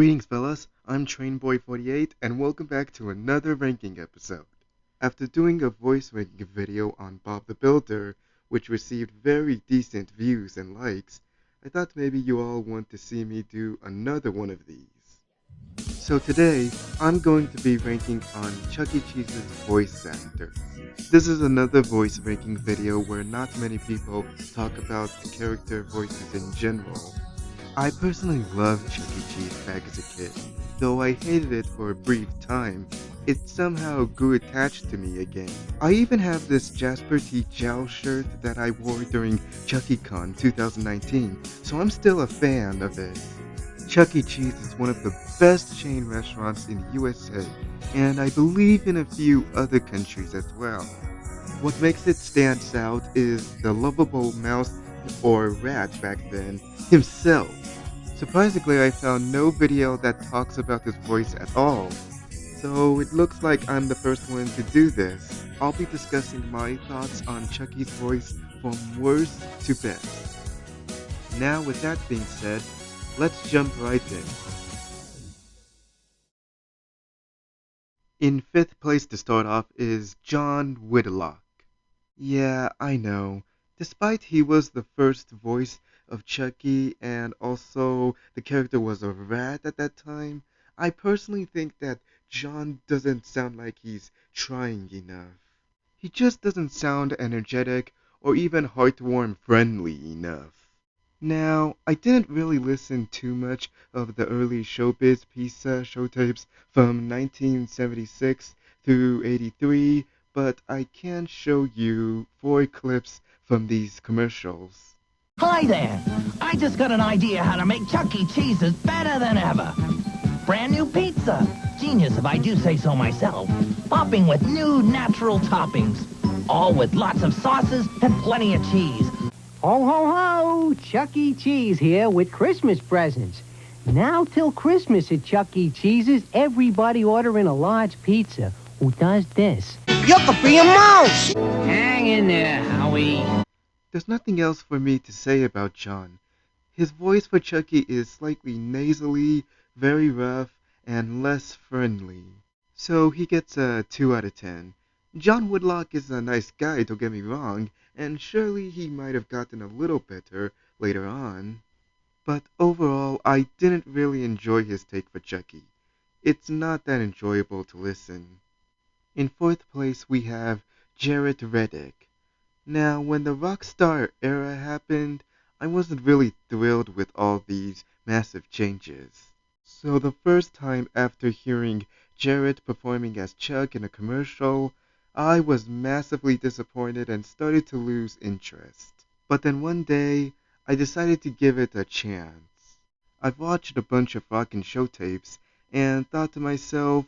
Greetings, fellas. I'm TrainBoy48, and welcome back to another ranking episode. After doing a voice ranking video on Bob the Builder, which received very decent views and likes, I thought maybe you all want to see me do another one of these. So today, I'm going to be ranking on Chuck E. Cheese's voice actors. This is another voice ranking video where not many people talk about character voices in general. I personally loved Chuck E. Cheese back as a kid. Though I hated it for a brief time, it somehow grew attached to me again. I even have this Jasper T. Jowl shirt that I wore during ChuckyCon 2019, so I'm still a fan of it. Chuck E. Cheese is one of the best chain restaurants in the USA, and I believe in a few other countries as well. What makes it stand out is the lovable mouse, or rat back then, himself. Surprisingly, I found no video that talks about his voice at all, so it looks like I'm the first one to do this. I'll be discussing my thoughts on Chucky's voice from worst to best. Now with that being said, let's jump right in. In 5th place to start off is John Whitlock. Yeah, I know. Despite he was the first voice of Chucky and also the character was a rat at that time, I personally think that John doesn't sound like he's trying enough. He just doesn't sound energetic or even heartwarm friendly enough. Now, I didn't really listen too much of the early Showbiz Pizza show tapes from 1976 through 83, but I can show you 4 clips from these commercials. Hi there! I just got an idea how to make Chuck E. Cheese's better than ever. Brand new pizza. Genius if I do say so myself. Popping with new natural toppings. All with lots of sauces and plenty of cheese. Ho, ho, ho! Chuck E. Cheese here with Christmas presents. Now till Christmas at Chuck E. Cheese's, everybody ordering a large pizza who does this. You could be a mouse! Hang in there, Howie. There's nothing else for me to say about John. His voice for Chucky is slightly nasally, very rough, and less friendly. So he gets a 2 out of 10. John Whitlock is a nice guy, don't get me wrong, and surely he might have gotten a little better later on. But overall, I didn't really enjoy his take for Chucky. It's not that enjoyable to listen. In 4th place, we have Jared Reddick. Now, when the Rockstar era happened, I wasn't really thrilled with all these massive changes. So the first time after hearing Jared performing as Chuck in a commercial, I was massively disappointed and started to lose interest. But then one day, I decided to give it a chance. I've watched a bunch of rockin' show tapes and thought to myself,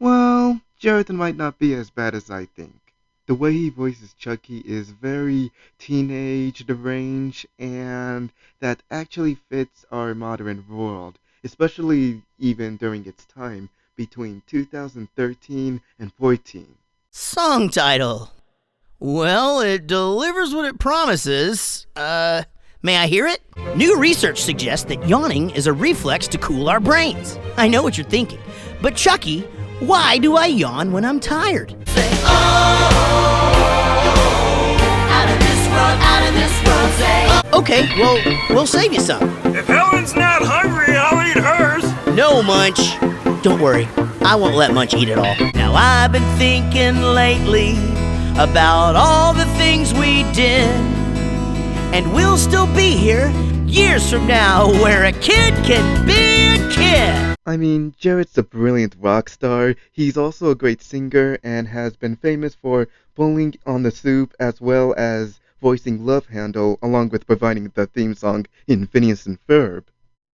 well, Jared might not be as bad as I think. The way he voices Chucky is very teenage, deranged, and that actually fits our modern world, especially even during its time between 2013 and 14. Song title. Well, it delivers what it promises. May I hear it? New research suggests that yawning is a reflex to cool our brains. I know what you're thinking. But Chucky, why do I yawn when I'm tired? Say, oh, out of this world, say, oh. Okay, well, we'll save you some. If Helen's not hungry, I'll eat hers. No, Munch. Don't worry, I won't let Munch eat it all. Now I've been thinking lately about all the things we did, and we'll still be here years from now where a kid can be a kid. I mean, Jared's a brilliant rock star. He's also a great singer and has been famous for Bowling on the Soup as well as voicing Love Handle along with providing the theme song in Phineas and Ferb.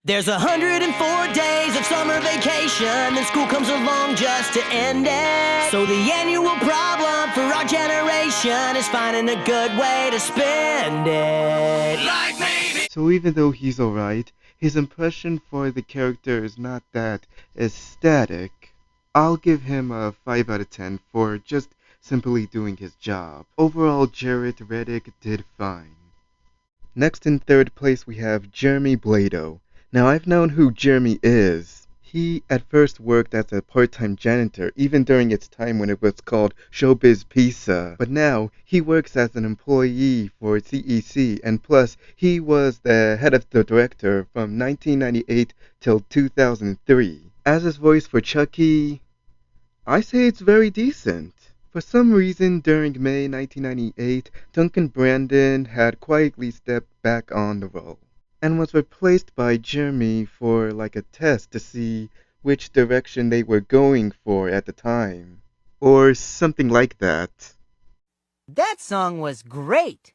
There's 104 days of summer vacation, and school comes along just to end it. So the annual problem for our generation is finding a good way to spend it. Like maybe. So even though he's alright, his impression for the character is not that ecstatic. I'll give him a 5 out of 10 for just simply doing his job. Overall, Jared Reddick did fine. Next in 3rd place we have Jeremy Blado. Now, I've known who Jeremy is He at first worked as a part-time janitor, even during its time when it was called Showbiz Pizza. But now, he works as an employee for CEC, and plus, he was the head of the director from 1998 till 2003. As his voice for Chucky, I say it's very decent. For some reason, during May 1998, Duncan Brandon had quietly stepped back on the role and was replaced by Jeremy for like a test to see which direction they were going for at the time. Or something like that. That song was great.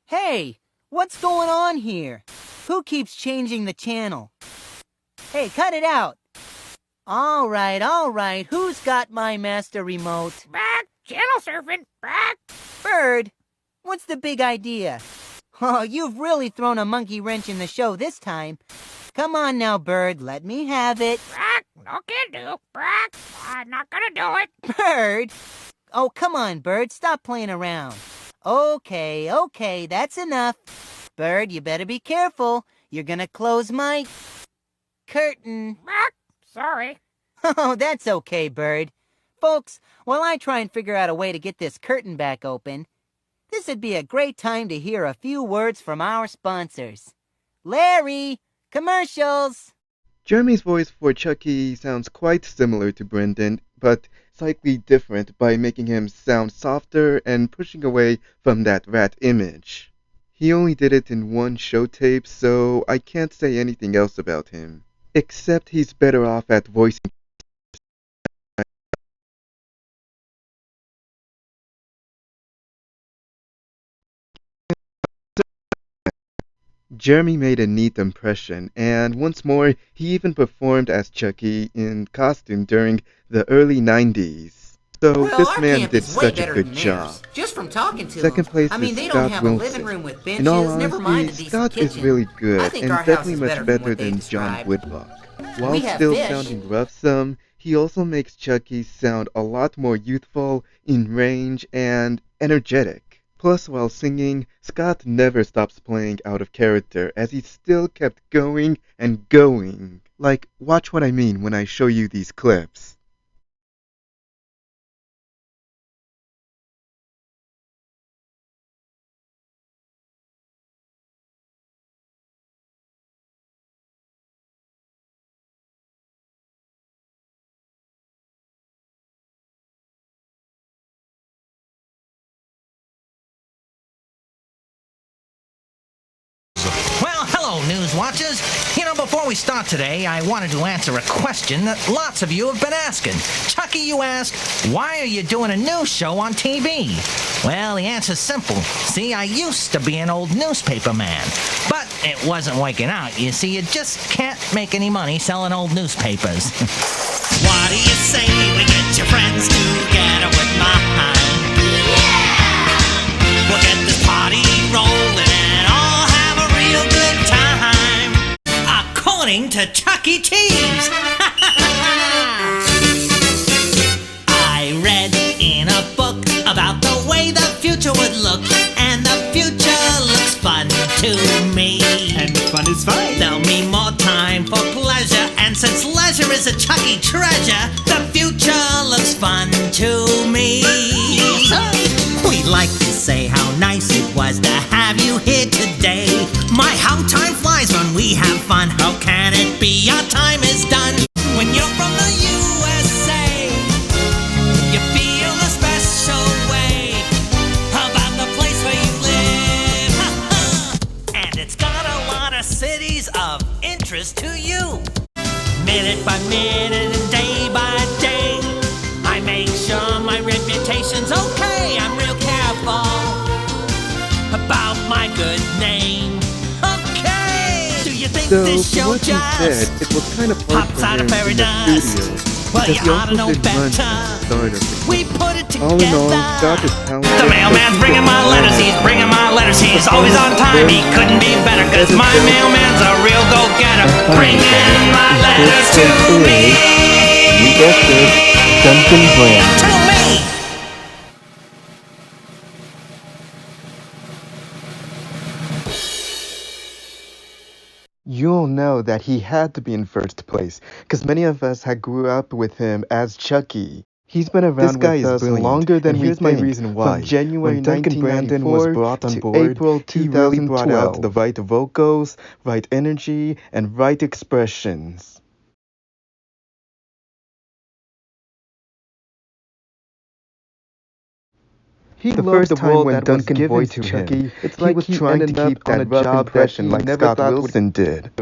Hey, what's going on here? Who keeps changing the channel? Hey, cut it out. All right. Who's got my master remote? Back! Channel surfing! Back! Bird, what's the big idea? Oh, you've really thrown a monkey wrench in the show this time. Come on now, Bird, let me have it. Back! No can do! Back! I'm not gonna do it! Bird! Oh, come on, Bird, stop playing around. Okay, that's enough. Bird, you better be careful. You're gonna close my curtain. Back! Sorry. Oh, that's okay, Bird. Folks, while I try and figure out a way to get this curtain back open, this would be a great time to hear a few words from our sponsors. Larry, commercials! Jeremy's voice for Chucky sounds quite similar to Brendan, but slightly different by making him sound softer and pushing away from that rat image. He only did it in one show tape, so I can't say anything else about him. Except he's better off at voicing. Jeremy made a neat impression, and once more, he even performed as Chucky in costume during the early 90s. So this man did such a good job. Just from talking to Second place I mean, is they Scott don't have a Wilson. living room with benches, In all never mind a honesty, decent Scott kitchen. is really I good think and our house definitely is much better than better what they than John described. Whitlock. While have still fish. sounding roughsome, he also makes Chucky sound a lot more youthful, in range, and energetic. Plus, while singing, Scott never stops playing out of character as he still kept going and going. Like, watch what I mean when I show you these clips. Well, hello, news watchers. You know, before we start today, I wanted to answer a question that lots of you have been asking. Chucky, you ask, why are you doing a news show on TV? Well, the answer's simple. See, I used to be an old newspaper man, but it wasn't working out. You see, you just can't make any money selling old newspapers. What do you say we get your friends together with mine? Yeah! We'll get this party rolling and all have a real good time. According to Chuck E. Cheese. I read in a book about the way the future would look, and the future looks fun to me. And fun is fine. There'll be more time for pleasure, and since leisure is a Chucky treasure, the future looks fun to me. We'd like to say how nice it was to have you here today. My, how time flies when we have fun. How can it be our time is done? When you're from the USA, you feel a special way about the place where you live. And it's got a lot of cities of interest to you. Minute by minute and day by day, I make sure my reputation's okay. I'm real careful about my good name. Okay, do you think So, this from show what he said, just it was kind of hard pops for out him of fairy in the dust? studio Well, because you he ought to also know did months better. at the start of it. We put it together. All in all, Scott is talented. The mailman's bringing my letters, he's bringing my letters, he's always on time, he couldn't be better, cause my mailman's a real go-getter, bringing my letters to me. You guessed it, Duncan Brandon. To me! You're all know that he had to be in first place, because many of us had grew up with him as Chucky. He's been around with us longer than we think. My reason why. From January when Duncan Brandon was brought on board, April 2012, he really brought out the right vocals, right energy, and right expressions. He the loved first the role when Duncan voiced Chucky, it's like he was trying to keep that rough impression like Scott Wilson did.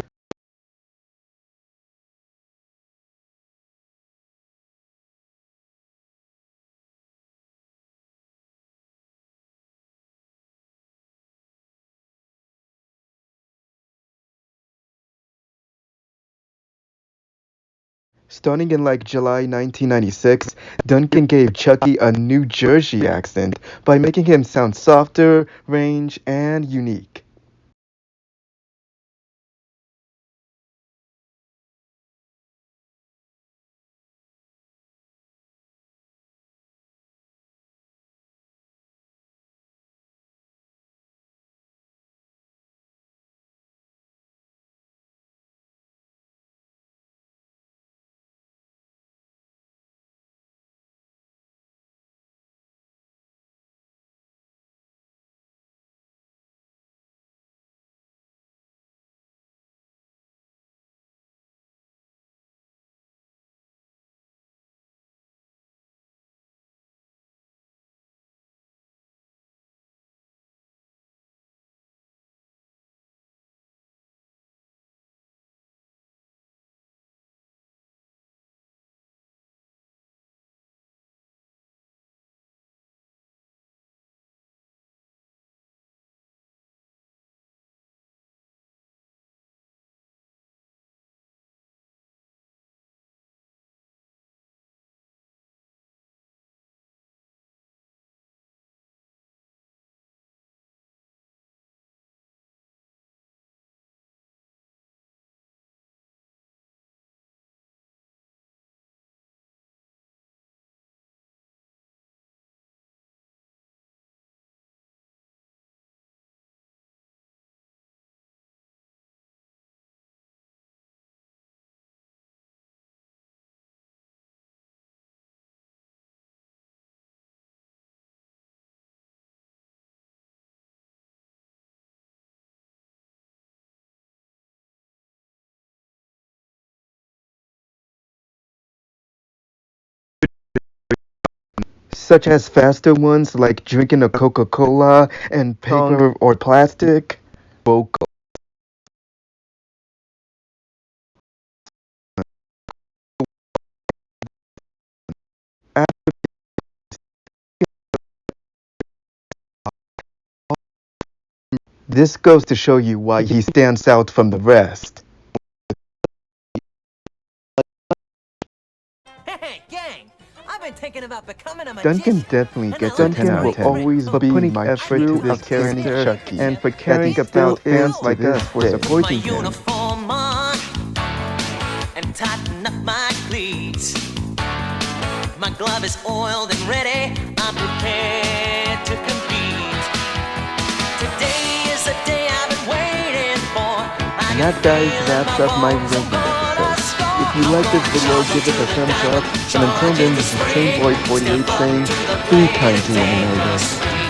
Starting in like July 1996, Duncan gave Chucky a New Jersey accent by making him sound softer, range, and unique. Such as faster ones like drinking a Coca-Cola and paper or plastic. Vocal. This goes to show you why he stands out from the rest. Hey, gang! I've been thinking about becoming a Duncan magician. definitely gets a 10 out of 10. Will always be putting my effort to this character Chucky, and for caring about fans like us for supporting him. Uniform on and tighten up my cleats. My glove is oiled and ready. I'm prepared to compete. Today is the day I've been waiting for. And that, guys, wraps up my ranking episode. If you like this video, give it a thumbs up. And until then, this is Trainboy48 saying, be kind to one another.